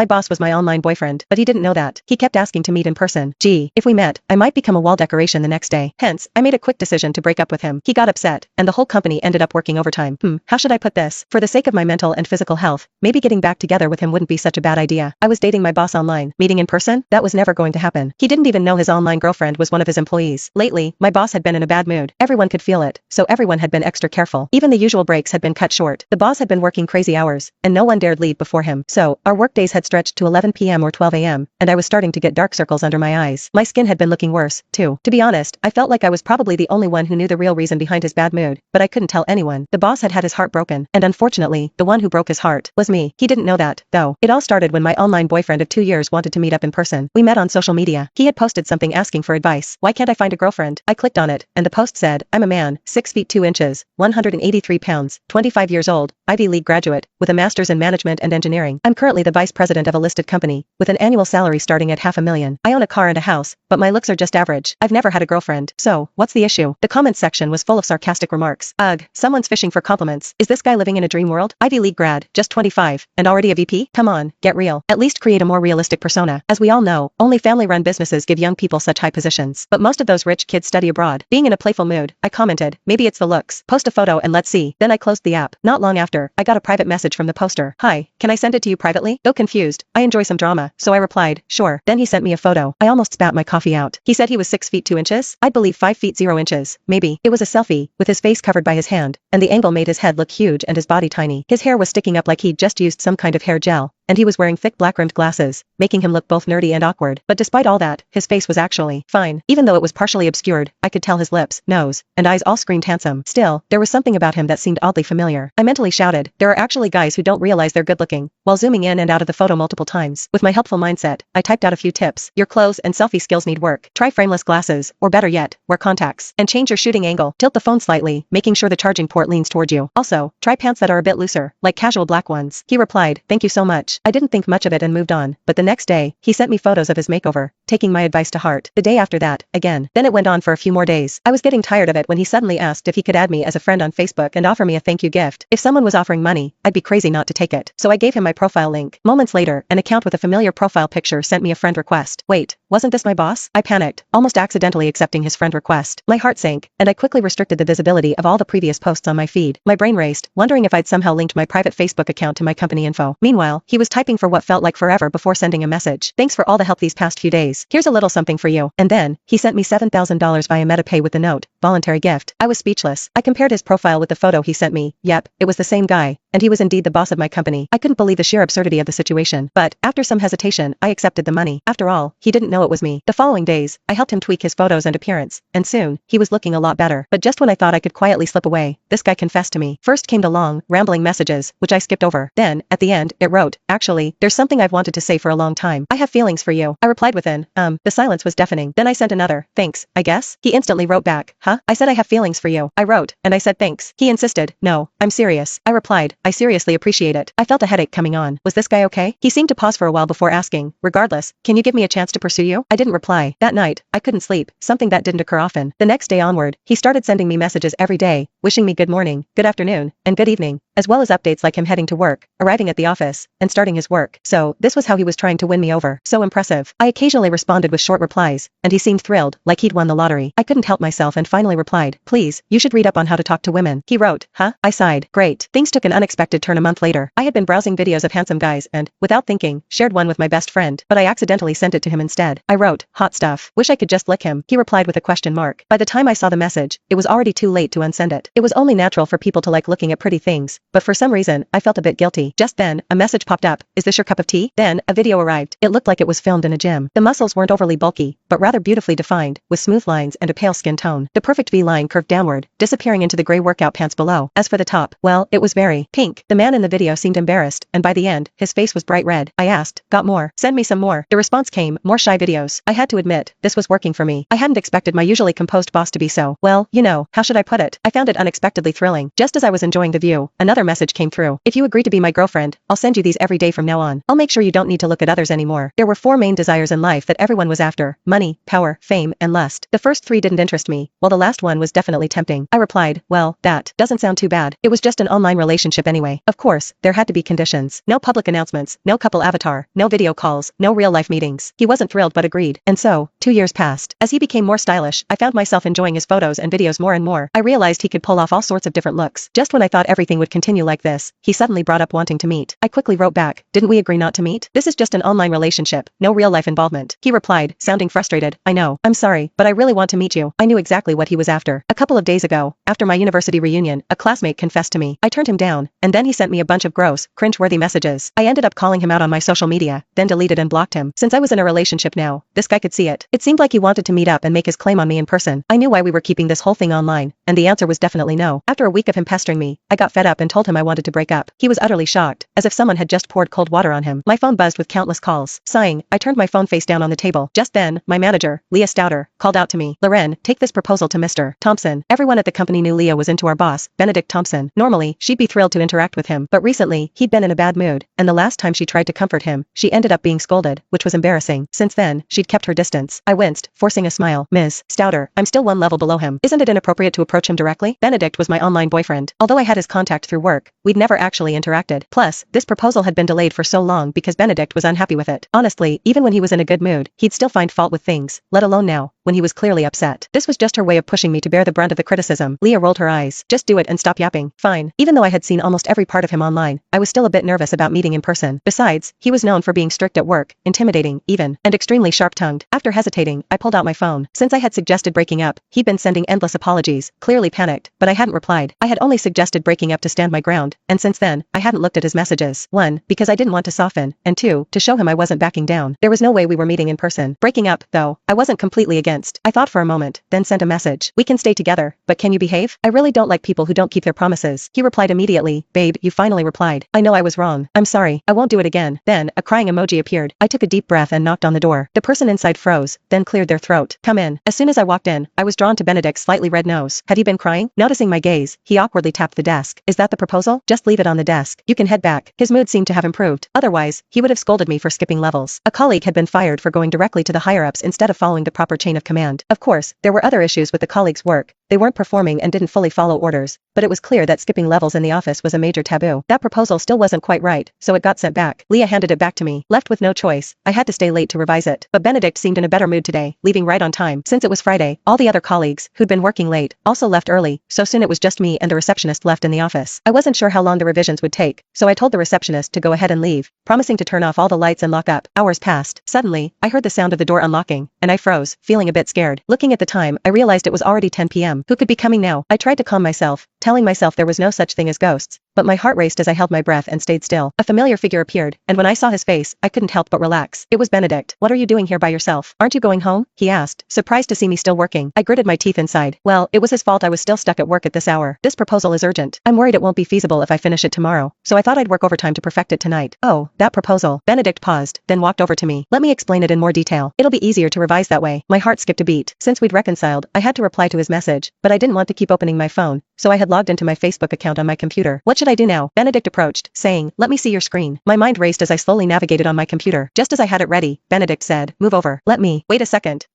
My boss was my online boyfriend, but he didn't know that. He kept asking to meet in person. Gee, if we met, I might become a wall decoration the next day. Hence, I made a quick decision to break up with him. He got upset, and the whole company ended up working overtime. How should I put this? For the sake of my mental and physical health, maybe getting back together with him wouldn't be such a bad idea. I was dating my boss online. Meeting in person? That was never going to happen. He didn't even know his online girlfriend was one of his employees. Lately, my boss had been in a bad mood. Everyone could feel it, so everyone had been extra careful. Even the usual breaks had been cut short. The boss had been working crazy hours, and no one dared leave before him. So, our workdays had stretched to 11 p.m. or 12 a.m., and I was starting to get dark circles under my eyes. My skin had been looking worse, too. To be honest, I felt like I was probably the only one who knew the real reason behind his bad mood, but I couldn't tell anyone. The boss had had his heart broken, and unfortunately, the one who broke his heart was me. He didn't know that, though. It all started when my online boyfriend of 2 years wanted to meet up in person. We met on social media. He had posted something asking for advice. Why can't I find a girlfriend? I clicked on it, and the post said, I'm a man, 6 feet 2 inches, 183 pounds, 25 years old, Ivy League graduate, with a master's in management and engineering. I'm currently the vice president of a listed company, with an annual salary starting at $500,000. I own a car and a house, but my looks are just average. I've never had a girlfriend. So, what's the issue? The comments section was full of sarcastic remarks. Ugh, someone's fishing for compliments. Is this guy living in a dream world? Ivy League grad, just 25, and already a VP? Come on, get real. At least create a more realistic persona. As we all know, only family-run businesses give young people such high positions. But most of those rich kids study abroad. Being in a playful mood, I commented, maybe it's the looks. Post a photo and let's see. Then I closed the app. Not long after, I got a private message from the poster. Hi, can I send it to you privately? Though confused, I enjoy some drama, so I replied, sure. Then he sent me a photo. I almost spat my coffee out. He said he was 6 feet 2 inches? I'd believe 5 feet 0 inches. Maybe. It was a selfie, with his face covered by his hand, and the angle made his head look huge and his body tiny. His hair was sticking up like he'd just used some kind of hair gel, and he was wearing thick black-rimmed glasses, making him look both nerdy and awkward. But despite all that, his face was actually fine. Even though it was partially obscured, I could tell his lips, nose, and eyes all screamed handsome. Still, there was something about him that seemed oddly familiar. I mentally shouted, there are actually guys who don't realize they're good-looking, while zooming in and out of the photo multiple times. With my helpful mindset, I typed out a few tips. Your clothes and selfie skills need work. Try frameless glasses, or better yet, wear contacts. And change your shooting angle. Tilt the phone slightly, making sure the charging port leans toward you. Also, try pants that are a bit looser, like casual black ones. He replied, thank you so much. I didn't think much of it and moved on, but the next day, he sent me photos of his makeover, taking my advice to heart. The day after that, again. Then it went on for a few more days. I was getting tired of it when he suddenly asked if he could add me as a friend on Facebook and offer me a thank you gift. If someone was offering money, I'd be crazy not to take it. So I gave him my profile link. Moments later, an account with a familiar profile picture sent me a friend request. Wait, wasn't this my boss? I panicked, almost accidentally accepting his friend request. My heart sank, and I quickly restricted the visibility of all the previous posts on my feed. My brain raced, wondering if I'd somehow linked my private Facebook account to my company info. Meanwhile, he was typing for what felt like forever before sending a message. Thanks for all the help these past few days. Here's a little something for you. And then, he sent me $7,000 via MetaPay with the note, voluntary gift. I was speechless. I compared his profile with the photo he sent me. Yep, it was the same guy, and he was indeed the boss of my company. I couldn't believe the sheer absurdity of the situation, but, after some hesitation, I accepted the money. After all, he didn't know it was me. The following days, I helped him tweak his photos and appearance, and soon, he was looking a lot better. But just when I thought I could quietly slip away, this guy confessed to me. First came the long, rambling messages, which I skipped over. Then, at the end, it wrote, actually, there's something I've wanted to say for a long time. I have feelings for you. I replied with an, the silence was deafening. Then I sent another, thanks, I guess? He instantly wrote back, huh? I said I have feelings for you. I wrote, and I said thanks. He insisted, no, I'm serious. I replied, I seriously appreciate it. I felt a headache coming on. Was this guy okay? He seemed to pause for a while before asking, regardless, can you give me a chance to pursue you? I didn't reply. That night, I couldn't sleep, something that didn't occur often. The next day onward, he started sending me messages every day, wishing me good morning, good afternoon, and good evening, as well as updates like him heading to work, arriving at the office, and starting his work. So, this was how he was trying to win me over. So impressive. I occasionally responded with short replies, and he seemed thrilled, like he'd won the lottery. I couldn't help myself and finally replied, please, you should read up on how to talk to women. He wrote, huh? I sighed. Great. Things took an unexpected turn a month later. I had been browsing videos of handsome guys and, without thinking, shared one with my best friend, but I accidentally sent it to him instead. I wrote, hot stuff. Wish I could just lick him. He replied with a question mark. By the time I saw the message, it was already too late to unsend it. It was only natural for people to like looking at pretty things, but for some reason, I felt a bit guilty. Just then, a message popped up. Is this your cup of tea? Then, a video arrived. It looked like it was filmed in a gym. The muscles weren't overly bulky, but rather beautifully defined, with smooth lines and a pale skin tone. The perfect V-line curved downward, disappearing into the gray workout pants below. As for the top, well, it was very pink. The man in the video seemed embarrassed, and by the end, his face was bright red. I asked, got more? Send me some more. The response came, more shy videos. I had to admit, this was working for me. I hadn't expected my usually composed boss to be so, well, you know, how should I put it? I found it unexpectedly thrilling. Just as I was enjoying the view, another Another message came through. If you agree to be my girlfriend, I'll send you these every day from now on. I'll make sure you don't need to look at others anymore. There were 4 main desires in life that everyone was after: money, power, fame, and lust. The first 3 didn't interest me, while the last one was definitely tempting. I replied, well, that doesn't sound too bad. It was just an online relationship anyway. Of course, there had to be conditions. No public announcements, no couple avatar, no video calls, no real-life meetings. He wasn't thrilled but agreed. And so, 2 years passed. As he became more stylish, I found myself enjoying his photos and videos more and more. I realized he could pull off all sorts of different looks. Just when I thought everything would continue like this, he suddenly brought up wanting to meet. I quickly wrote back, didn't we agree not to meet? This is just an online relationship, no real-life involvement. He replied, sounding frustrated, I know, I'm sorry, but I really want to meet you. I knew exactly what he was after. A couple of days ago, after my university reunion, a classmate confessed to me. I turned him down, and then he sent me a bunch of gross, cringe-worthy messages. I ended up calling him out on my social media, then deleted and blocked him. Since I was in a relationship now, this guy could see it. It seemed like he wanted to meet up and make his claim on me in person. I knew why we were keeping this whole thing online, and the answer was definitely no. After a week of him pestering me, I got fed up and told him I wanted to break up. He was utterly shocked, as if someone had just poured cold water on him. My phone buzzed with countless calls. Sighing, I turned my phone face down on the table. Just then, my manager, Leah Stouter, called out to me. Loren, take this proposal to Mr. Thompson. Everyone at the company knew Leah was into our boss, Benedict Thompson. Normally, she'd be thrilled to interact with him, but recently, he'd been in a bad mood, and the last time she tried to comfort him, she ended up being scolded, which was embarrassing. Since then, she'd kept her distance. I winced, forcing a smile. Ms. Stouter, I'm still 1 level below him. Isn't it inappropriate to approach him directly? Benedict was my online boyfriend. Although I had his contact through work, we'd never actually interacted. Plus, this proposal had been delayed for so long because Benedict was unhappy with it. Honestly, even when he was in a good mood, he'd still find fault with things, let alone now, when he was clearly upset. This was just her way of pushing me to bear the brunt of the criticism. Leah rolled her eyes. Just do it and stop yapping. Fine. Even though I had seen almost every part of him online, I was still a bit nervous about meeting in person. Besides, he was known for being strict at work, intimidating, even, and extremely sharp-tongued. After hesitating, I pulled out my phone. Since I had suggested breaking up, he'd been sending endless apologies, clearly panicked, but I hadn't replied. I had only suggested breaking up to stand my ground, and since then, I hadn't looked at his messages. 1, because I didn't want to soften, and 2, to show him I wasn't backing down. There was no way we were meeting in person. Breaking up, though, I wasn't completely against. I thought for a moment, then sent a message. We can stay together, but can you behave? I really don't like people who don't keep their promises. He replied immediately, babe, you finally replied. I know I was wrong. I'm sorry. I won't do it again. Then, a crying emoji appeared. I took a deep breath and knocked on the door. The person inside froze, then cleared their throat. Come in. As soon as I walked in, I was drawn to Benedict's slightly red nose. Had he been crying? Noticing my gaze, he awkwardly tapped the desk. Is that the proposal? Just leave it on the desk. You can head back. His mood seemed to have improved. Otherwise, he would have scolded me for skipping levels. A colleague had been fired for going directly to the higher-ups instead of following the proper chain of command. Of course, there were other issues with the colleague's work. They weren't performing and didn't fully follow orders, but it was clear that skipping levels in the office was a major taboo. That proposal still wasn't quite right, so it got sent back. Leah handed it back to me. Left with no choice, I had to stay late to revise it. But Benedict seemed in a better mood today, leaving right on time. Since it was Friday, all the other colleagues, who'd been working late, also left early, so soon it was just me and the receptionist left in the office. I wasn't sure how long the revisions would take, so I told the receptionist to go ahead and leave, promising to turn off all the lights and lock up. Hours passed. Suddenly, I heard the sound of the door unlocking, and I froze, feeling a bit scared. Looking at the time, I realized it was already 10 p.m. Who could be coming now? I tried to calm myself, telling myself there was no such thing as ghosts, but my heart raced as I held my breath and stayed still. A familiar figure appeared, and when I saw his face, I couldn't help but relax. It was Benedict. What are you doing here by yourself? Aren't you going home? He asked, surprised to see me still working. I gritted my teeth inside. Well, it was his fault I was still stuck at work at this hour. This proposal is urgent. I'm worried it won't be feasible if I finish it tomorrow, so I thought I'd work overtime to perfect it tonight. Oh, that proposal. Benedict paused, then walked over to me. Let me explain it in more detail. It'll be easier to revise that way. My heart skipped a beat. Since we'd reconciled, I had to reply to his message, but I didn't want to keep opening my phone, so I had logged into my Facebook account on my computer. What should I do now? Benedict approached, saying, let me see your screen. My mind raced as I slowly navigated on my computer. Just as I had it ready, Benedict said, move over. Let me. Wait a second.